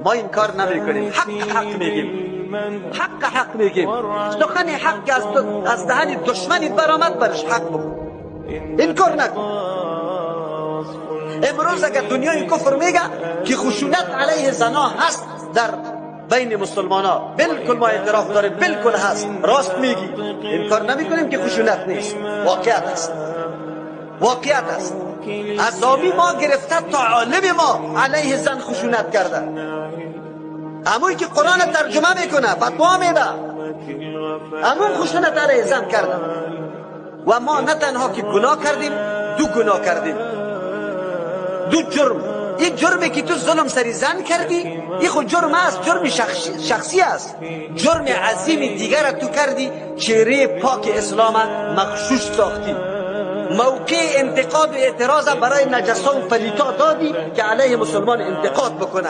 ما این کار نمی کنیم. حق میگیم، حق میگیم. سخن حق از دهن دشمنی برآمد برش حق بگو، این کار نکن. امروز اگر دنیای کفر میگه که خشونت علیه زنا هست در بین مسلمان ها، بالکل ما اعتراف داریم، بالکل هست، راست میگی، این کار نمی کنیم که خشونت نیست، واقعیت است، واقعیت است. عذابی ما گرفته تا عالم ما علیه زن خشونت کرده، اموی که قرآن ترجمه میکنه فتوا میده، امون خشونت علیه زن کرده. و ما نه تنها که گناه کردیم، دو گناه کردیم، دو جرم. این جرمی که تو ظلم سری زن کردی، این خود جرم است، جرم شخصی است. جرم عظیم دیگر تو کردی، چهره پاک اسلام مغشوش ساختی، موقع انتقاد و اعتراض برای نجسا و پلیتا دادی که علیه مسلمان انتقاد بکنه.